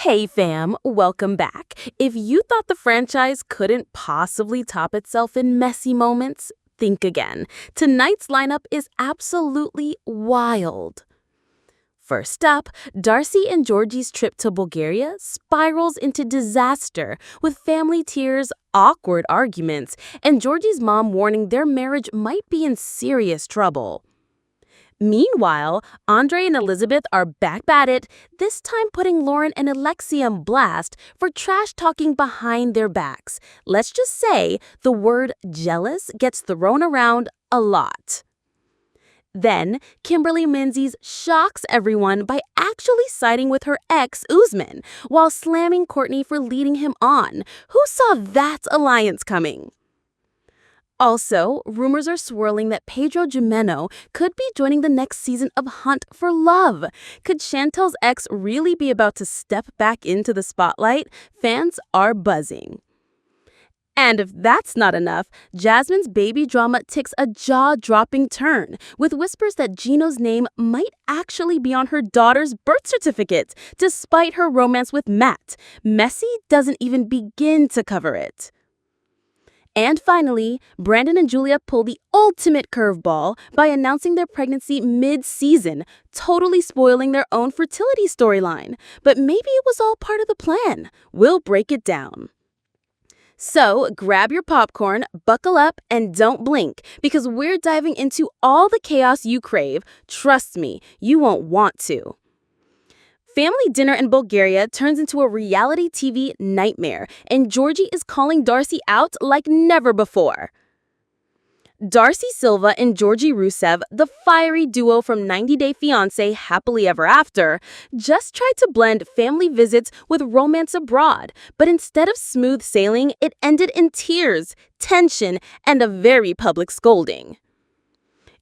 Hey fam, welcome back. If you thought the franchise couldn't possibly top itself in messy moments, think again. Tonight's lineup is absolutely wild. First up, Darcey and Georgi's trip to Bulgaria spirals into disaster with family tears, awkward arguments, and Georgi's mom warning their marriage might be in serious trouble. Meanwhile, Andrei and Elizabeth are back at it, this time putting Loren and Alexei on blast for trash-talking behind their backs. Let's just say the word jealous gets thrown around a lot. Then, Kimberly Menzies shocks everyone by actually siding with her ex, Usman, while slamming Cortney for leading him on. Who saw that alliance coming? Also, rumors are swirling that Pedro Jimeno could be joining the next season of Hunt for Love. Could Chantel's ex really be about to step back into the spotlight? Fans are buzzing. And if that's not enough, Jasmine's baby drama takes a jaw-dropping turn, with whispers that Gino's name might actually be on her daughter's birth certificate, despite her romance with Matt. Messy doesn't even begin to cover it. And finally, Brandon and Julia pull the ultimate curveball by announcing their pregnancy mid-season, totally spoiling their own fertility storyline. But maybe it was all part of the plan. We'll break it down. So grab your popcorn, buckle up, and don't blink, because we're diving into all the chaos you crave. Trust me, you won't want to. Family dinner in Bulgaria turns into a reality TV nightmare, and Georgi is calling Darcey out like never before. Darcey Silva and Georgi Rusev, the fiery duo from 90 Day Fiancé Happily Ever After, just tried to blend family visits with romance abroad, but instead of smooth sailing, it ended in tears, tension, and a very public scolding.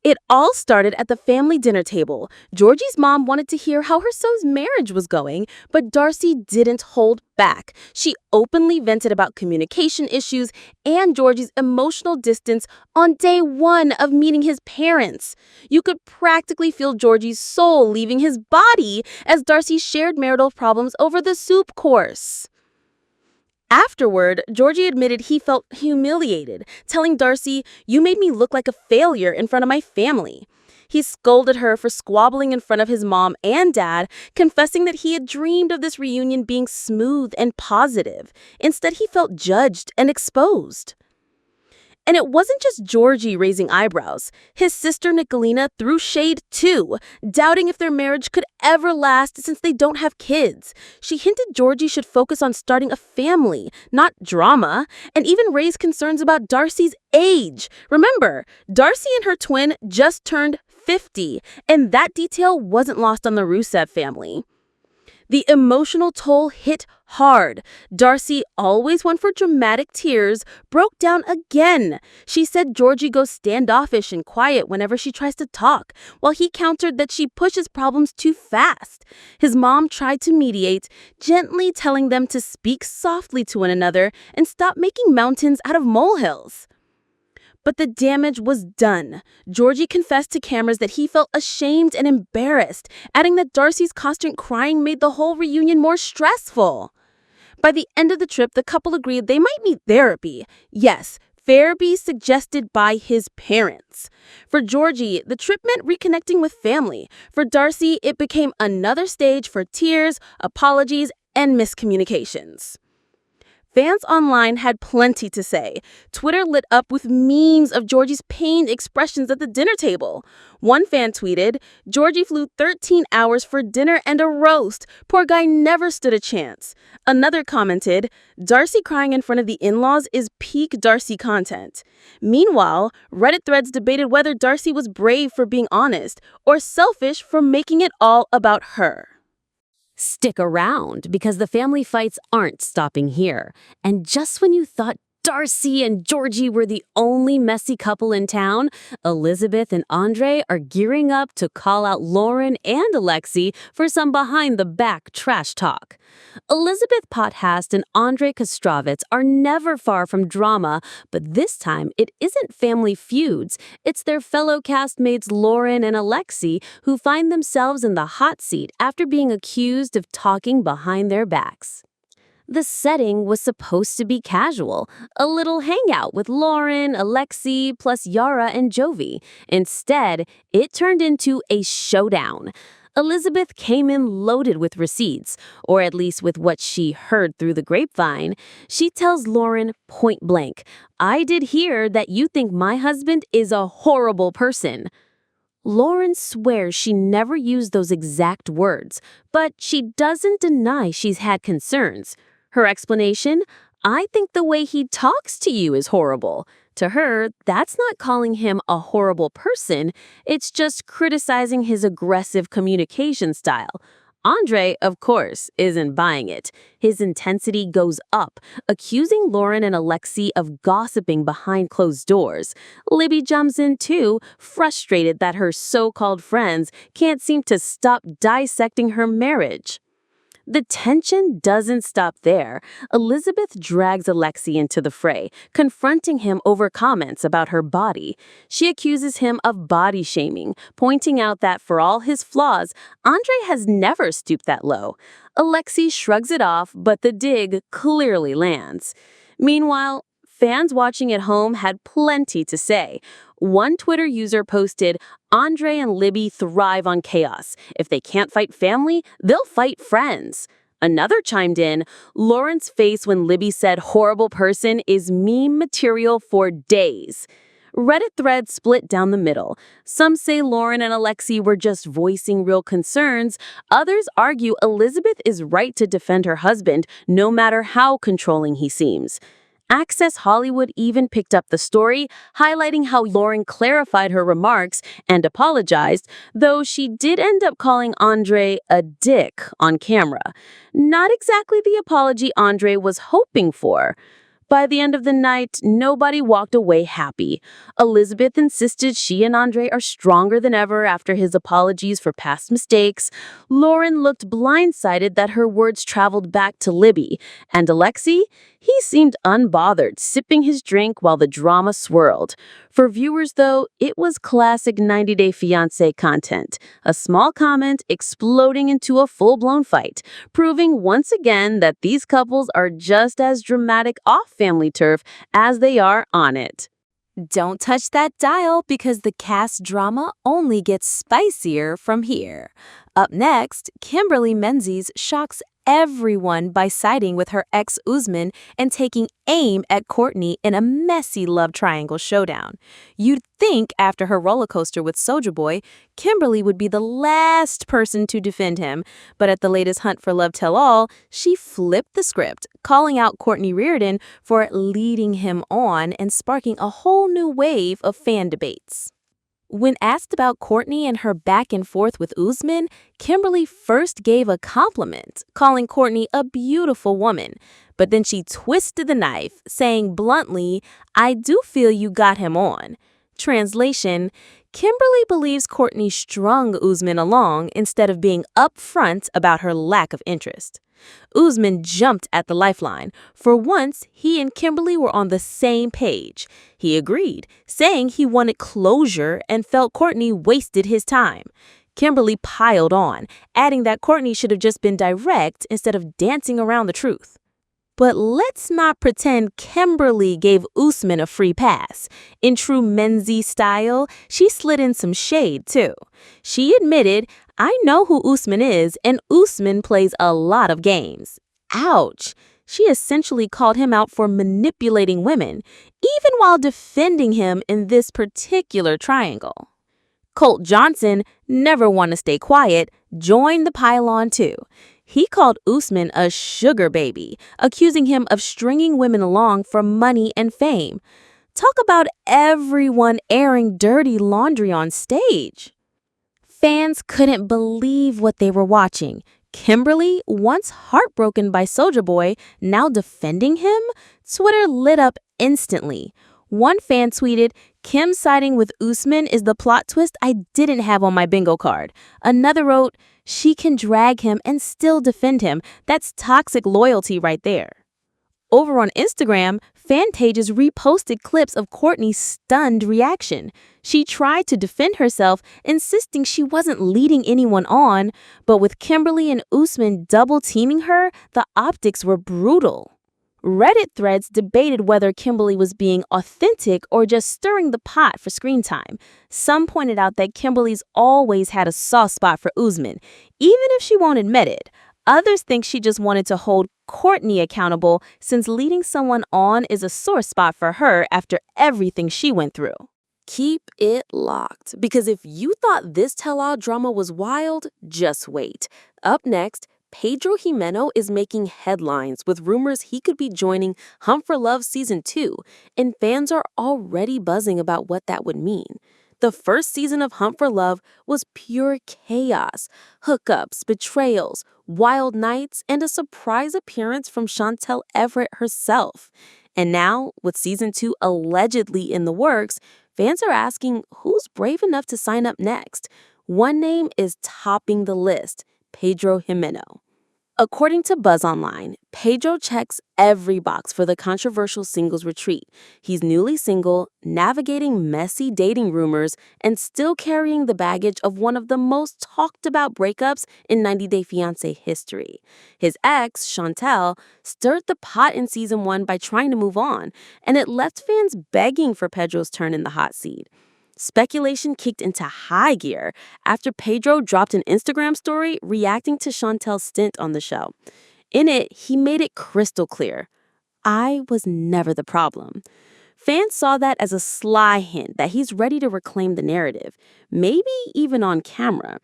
It all started at the family dinner table. Georgi's mom wanted to hear how her son's marriage was going, but Darcey didn't hold back. She openly vented about communication issues and Georgi's emotional distance on day one of meeting his parents. You could practically feel Georgi's soul leaving his body as Darcey shared marital problems over the soup course. Afterward, Georgi admitted he felt humiliated, telling Darcey, "You made me look like a failure in front of my family." He scolded her for squabbling in front of his mom and dad, confessing that he had dreamed of this reunion being smooth and positive. Instead, he felt judged and exposed. And it wasn't just Georgi raising eyebrows. His sister Nicolina threw shade too, doubting if their marriage could ever last since they don't have kids. She hinted Georgi should focus on starting a family, not drama, and even raised concerns about Darcey's age. Remember, Darcey and her twin just turned 50, and that detail wasn't lost on the Rusev family. The emotional toll hit hard. Darcey, always one for dramatic tears, broke down again. She said Georgi goes standoffish and quiet whenever she tries to talk, while he countered that she pushes problems too fast. His mom tried to mediate, gently telling them to speak softly to one another and stop making mountains out of molehills. But the damage was done. Georgi confessed to cameras that he felt ashamed and embarrassed, adding that Darcey's constant crying made the whole reunion more stressful. By the end of the trip, the couple agreed they might need therapy. Yes, therapy suggested by his parents. For Georgi, the trip meant reconnecting with family. For Darcey, it became another stage for tears, apologies, and miscommunications. Fans online had plenty to say. Twitter lit up with memes of Georgi's pained expressions at the dinner table. One fan tweeted, "Georgi flew 13 hours for dinner and a roast. Poor guy never stood a chance." Another commented, "Darcey crying in front of the in-laws is peak Darcey content." Meanwhile, Reddit threads debated whether Darcey was brave for being honest or selfish for making it all about her. Stick around, because the family fights aren't stopping here. And just when you thought Darcey and Georgi were the only messy couple in town, Elizabeth and Andrei are gearing up to call out Loren and Alexei for some behind-the-back trash talk. Elizabeth Pothast and Andrei Kostrovitz are never far from drama, but this time it isn't family feuds. It's their fellow castmates Loren and Alexei who find themselves in the hot seat after being accused of talking behind their backs. The setting was supposed to be casual, a little hangout with Loren, Alexei, plus Yara and Jovi. Instead, it turned into a showdown. Elizabeth came in loaded with receipts, or at least with what she heard through the grapevine. She tells Loren point blank, "I did hear that you think my husband is a horrible person." Loren swears she never used those exact words, but she doesn't deny she's had concerns. Her explanation? "I think the way he talks to you is horrible." To her, that's not calling him a horrible person, it's just criticizing his aggressive communication style. Andrei, of course, isn't buying it. His intensity goes up, accusing Loren and Alexei of gossiping behind closed doors. Libby jumps in too, frustrated that her so-called friends can't seem to stop dissecting her marriage. The tension doesn't stop there. Elizabeth drags Alexei into the fray, confronting him over comments about her body. She accuses him of body shaming, pointing out that for all his flaws, Andrei has never stooped that low. Alexei shrugs it off, but the dig clearly lands. Meanwhile, fans watching at home had plenty to say. One Twitter user posted, "Andrei and Libby thrive on chaos. If they can't fight family, they'll fight friends." Another chimed in, "Loren's face when Libby said horrible person is meme material for days." Reddit threads split down the middle. Some say Loren and Alexei were just voicing real concerns. Others argue Elizabeth is right to defend her husband, no matter how controlling he seems. Access Hollywood even picked up the story, highlighting how Loren clarified her remarks and apologized, though she did end up calling Andrei a dick on camera. Not exactly the apology Andrei was hoping for. By the end of the night, nobody walked away happy. Elizabeth insisted she and Andrei are stronger than ever after his apologies for past mistakes. Loren looked blindsided that her words traveled back to Libby. And Alexei? He seemed unbothered, sipping his drink while the drama swirled. For viewers, though, it was classic 90 Day Fiancé content. A small comment exploding into a full-blown fight, proving once again that these couples are just as dramatic off family turf as they are on it. Don't touch that dial because the cast drama only gets spicier from here. Up next, Kimberly Menzies shocks everyone by siding with her ex Usman and taking aim at Cortney in a messy love triangle showdown. You'd think after her roller coaster with Soulja Boy, Kimberly would be the last person to defend him, but at the latest Hunt for Love Tell-All, she flipped the script, calling out Cortney Reardon for leading him on and sparking a whole new wave of fan debates. When asked about Cortney and her back and forth with Usman, Kimberly first gave a compliment, calling Cortney a beautiful woman. But then she twisted the knife, saying bluntly, "I do feel you got him on." Translation, Kimberly believes Cortney strung Usman along instead of being upfront about her lack of interest. Usman jumped at the lifeline. For once, he and Kimberly were on the same page. He agreed, saying he wanted closure and felt Cortney wasted his time. Kimberly piled on, adding that Cortney should have just been direct instead of dancing around the truth. But let's not pretend Kimberly gave Usman a free pass. In true Menzies style, she slid in some shade too. She admitted, "I know who Usman is, and Usman plays a lot of games." Ouch! She essentially called him out for manipulating women, even while defending him in this particular triangle. Colt Johnson, never want to stay quiet, joined the pile-on too. He called Usman a sugar baby, accusing him of stringing women along for money and fame. Talk about everyone airing dirty laundry on stage. Fans couldn't believe what they were watching. Kimberly, once heartbroken by Soulja Boy, now defending him? Twitter lit up instantly. One fan tweeted, "Kim siding with Usman is the plot twist I didn't have on my bingo card." Another wrote, "She can drag him and still defend him. That's toxic loyalty right there." Over on Instagram, fan pages reposted clips of Cortney's stunned reaction. She tried to defend herself, insisting she wasn't leading anyone on, but with Kimberly and Usman double teaming her, the optics were brutal. Reddit threads debated whether Kimberly was being authentic or just stirring the pot for screen time. Some pointed out that Kimberly's always had a soft spot for Usman, even if she won't admit it. Others think she just wanted to hold Cortney accountable since leading someone on is a sore spot for her after everything she went through. Keep it locked, because if you thought this tell-all drama was wild, just wait. Up next, Pedro Jimeno is making headlines with rumors he could be joining Hunt for Love Season 2, and fans are already buzzing about what that would mean. The first season of Hunt for Love was pure chaos, hookups, betrayals, wild nights, and a surprise appearance from Chantel Everett herself. And now, with Season 2 allegedly in the works, fans are asking who's brave enough to sign up next. One name is topping the list: Pedro Jimeno. According to Buzz Online, Pedro checks every box for the controversial singles retreat. He's newly single, navigating messy dating rumors, and still carrying the baggage of one of the most talked about breakups in 90 Day Fiancé history. His ex, Chantel, stirred the pot in Season 1 by trying to move on, and it left fans begging for Pedro's turn in the hot seat. Speculation kicked into high gear after Pedro dropped an Instagram story reacting to Chantel's stint on the show. In it, he made it crystal clear: "I was never the problem." Fans saw that as a sly hint that he's ready to reclaim the narrative, maybe even on camera.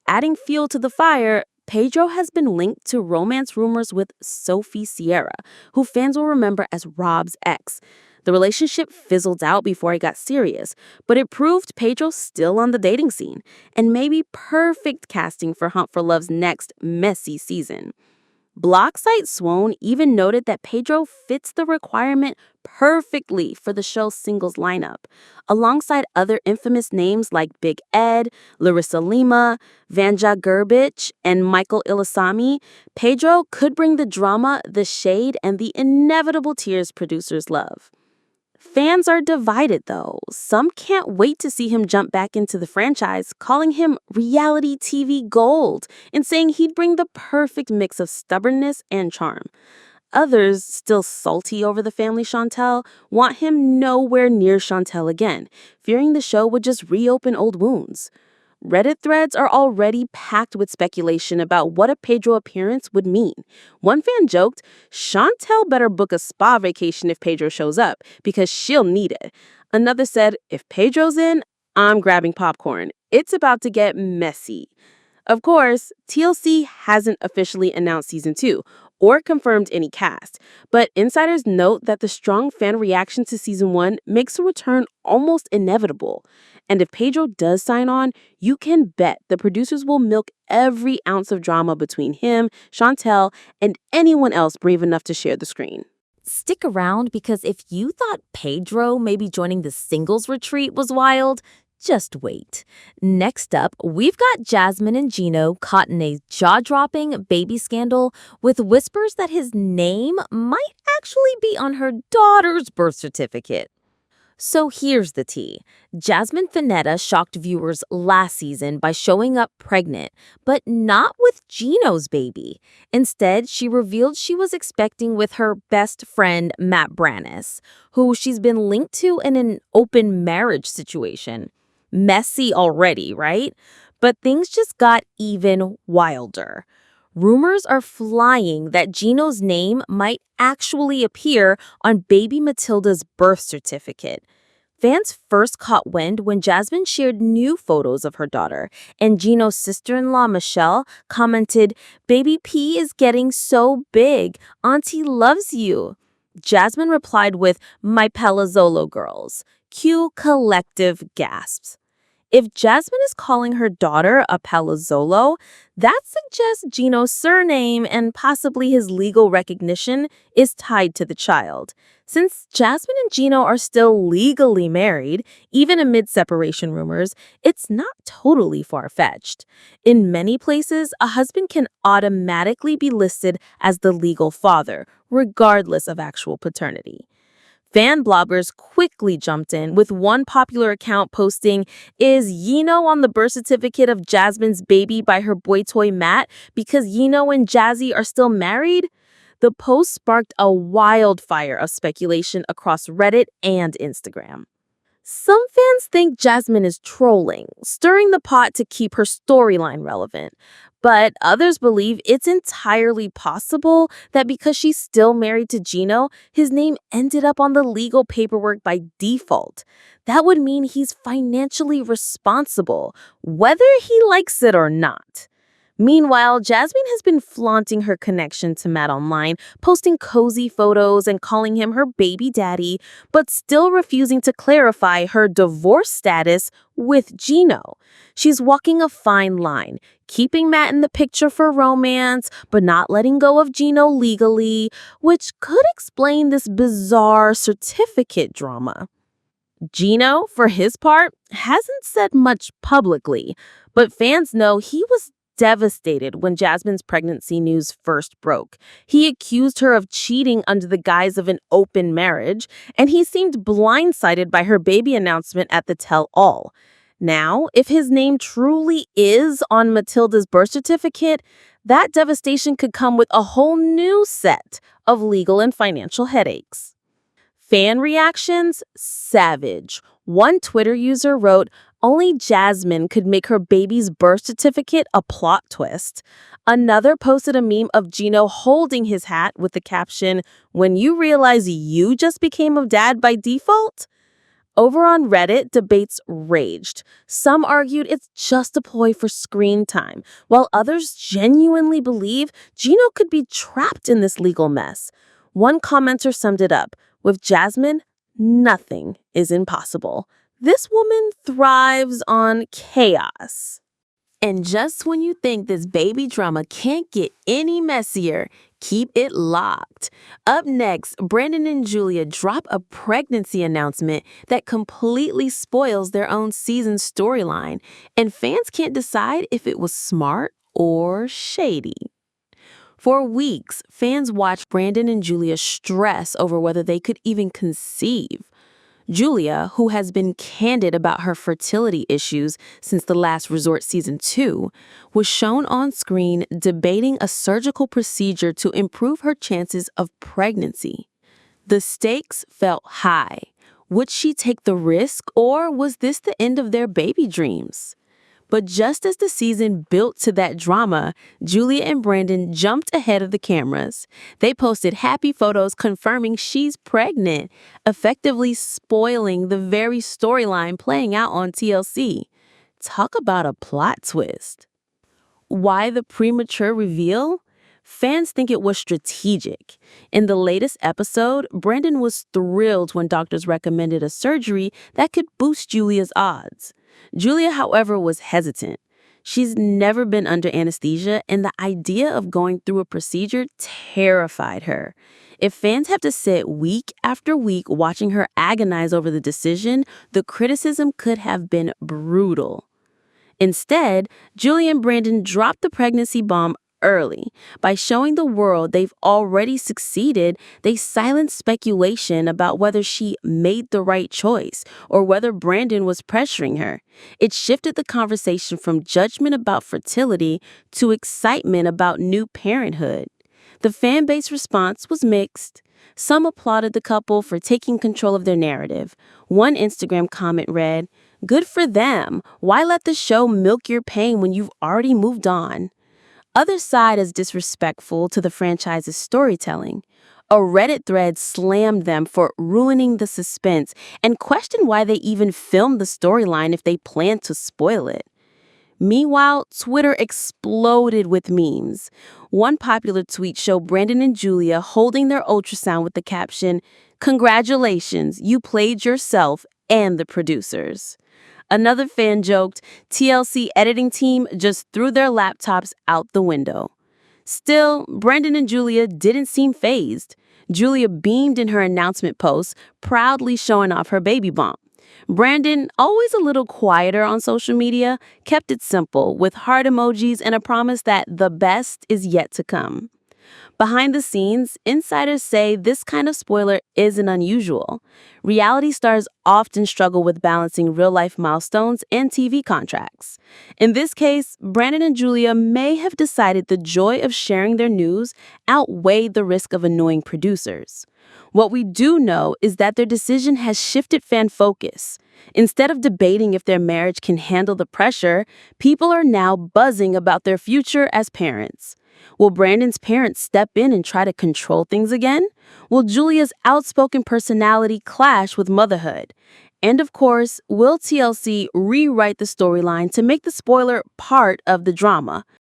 Adding fuel to the fire, Pedro has been linked to romance rumors with Sophie Sierra, who fans will remember as Rob's ex. The relationship fizzled out before it got serious, but it proved Pedro's still on the dating scene, and maybe perfect casting for Hunt for Love's next messy season. Blog site Swoan even noted that Pedro fits the requirement perfectly for the show's singles lineup. Alongside other infamous names like Big Ed, Larissa Lima, Vanja Gerbich, and Michael Ilasami, Pedro could bring the drama, the shade, and the inevitable tears producers love. Fans are divided, though. Some can't wait to see him jump back into the franchise, calling him reality TV gold and saying he'd bring the perfect mix of stubbornness and charm. Others, still salty over the family Chantel, want him nowhere near Chantel again, fearing the show would just reopen old wounds. Reddit threads are already packed with speculation about what a Pedro appearance would mean. One fan joked, "Chantel better book a spa vacation if Pedro shows up, because she'll need it." Another said, "If Pedro's in, I'm grabbing popcorn. It's about to get messy." Of course, TLC hasn't officially announced Season 2 or confirmed any cast, but insiders note that the strong fan reaction to Season 1 makes a return almost inevitable. And if Pedro does sign on, you can bet the producers will milk every ounce of drama between him, Chantel, and anyone else brave enough to share the screen. Stick around, because if you thought Pedro maybe joining the singles retreat was wild, just wait. Next up, we've got Jasmine Gino caught in a jaw-dropping baby scandal with whispers that his name might actually be on her daughter's birth certificate. So here's the tea. Jasmine Finetta shocked viewers last season by showing up pregnant, but not with Gino's baby. Instead, she revealed she was expecting with her best friend, Matt Brannis, who she's been linked to in an open marriage situation. Messy already, right? But things just got even wilder. Rumors are flying that Gino's name might actually appear on baby Matilda's birth certificate. Fans first caught wind when Jasmine shared new photos of her daughter, and Gino's sister-in-law, Michelle, commented, "Baby P is getting so big. Auntie loves you." Jasmine replied with, "My Palazzolo girls." Cue collective gasps. If Jasmine is calling her daughter a Palazzolo, that suggests Gino's surname and possibly his legal recognition is tied to the child. Since Jasmine and Gino are still legally married, even amid separation rumors, it's not totally far-fetched. In many places, a husband can automatically be listed as the legal father, regardless of actual paternity. Fan bloggers quickly jumped in, with one popular account posting, "Is Yino on the birth certificate of Jasmine's baby by her boy toy Matt because Yino and Jazzy are still married?" The post sparked a wildfire of speculation across Reddit and Instagram. Some fans think Jasmine is trolling, stirring the pot to keep her storyline relevant. But others believe it's entirely possible that because she's still married to Gino, his name ended up on the legal paperwork by default. That would mean he's financially responsible, whether he likes it or not. Meanwhile, Jasmine has been flaunting her connection to Matt online, posting cozy photos and calling him her baby daddy, but still refusing to clarify her divorce status with Gino. She's walking a fine line, keeping Matt in the picture for romance, but not letting go of Gino legally, which could explain this bizarre certificate drama. Gino, for his part, hasn't said much publicly, but fans know he was devastated when Jasmine's pregnancy news first broke. He accused her of cheating under the guise of an open marriage, and he seemed blindsided by her baby announcement at the tell-all. Now, if his name truly is on Matilda's birth certificate, that devastation could come with a whole new set of legal and financial headaches. Fan reactions? Savage. One Twitter user wrote, "Only Jasmine could make her baby's birth certificate a plot twist." Another posted a meme of Gino holding his hat with the caption, "When you realize you just became a dad by default?" Over on Reddit, debates raged. Some argued it's just a ploy for screen time, while others genuinely believe Gino could be trapped in this legal mess. One commenter summed it up, "With Jasmine, nothing is impossible. This woman thrives on chaos." And just when you think this baby drama can't get any messier, keep it locked. Up next, Brandon and Julia drop a pregnancy announcement that completely spoils their own season storyline, and fans can't decide if it was smart or shady. For weeks, fans watched Brandon and Julia stress over whether they could even conceive. Julia, who has been candid about her fertility issues since The Last Resort Season 2, was shown on screen debating a surgical procedure to improve her chances of pregnancy. The stakes felt high. Would she take the risk, or was this the end of their baby dreams? But just as the season built to that drama, Julia and Brandon jumped ahead of the cameras. They posted happy photos confirming she's pregnant, effectively spoiling the very storyline playing out on TLC. Talk about a plot twist. Why the premature reveal? Fans think it was strategic. In the latest episode, Brandon was thrilled when doctors recommended a surgery that could boost Julia's odds. Julia, however, was hesitant. She's never been under anesthesia, and the idea of going through a procedure terrified her. If fans have to sit week after week watching her agonize over the decision, the criticism could have been brutal. Instead, Julia and Brandon dropped the pregnancy bomb early. By showing the world they've already succeeded, they silenced speculation about whether she made the right choice or whether Brandon was pressuring her. It shifted the conversation from judgment about fertility to excitement about new parenthood. The fan base response was mixed. Some applauded the couple for taking control of their narrative. One Instagram comment read, "Good for them. Why let the show milk your pain when you've already moved on?" Others sighed as disrespectful to the franchise's storytelling. A Reddit thread slammed them for ruining the suspense and questioned why they even filmed the storyline if they planned to spoil it. Meanwhile, Twitter exploded with memes. One popular tweet showed Brandon and Julia holding their ultrasound with the caption, "Congratulations, you played yourself and the producers." Another fan joked, TLC editing team just threw their laptops out the window. Still, Brandon and Julia didn't seem fazed. Julia beamed in her announcement post, proudly showing off her baby bump. Brandon, always a little quieter on social media, kept it simple with heart emojis and a promise that the best is yet to come. Behind the scenes, insiders say this kind of spoiler isn't unusual. Reality stars often struggle with balancing real-life milestones and TV contracts. In this case, Brandon and Julia may have decided the joy of sharing their news outweighed the risk of annoying producers. What we do know is that their decision has shifted fan focus. Instead of debating if their marriage can handle the pressure, people are now buzzing about their future as parents. Will Brandon's parents step in and try to control things again? Will Julia's outspoken personality clash with motherhood? And of course, will TLC rewrite the storyline to make the spoiler part of the drama?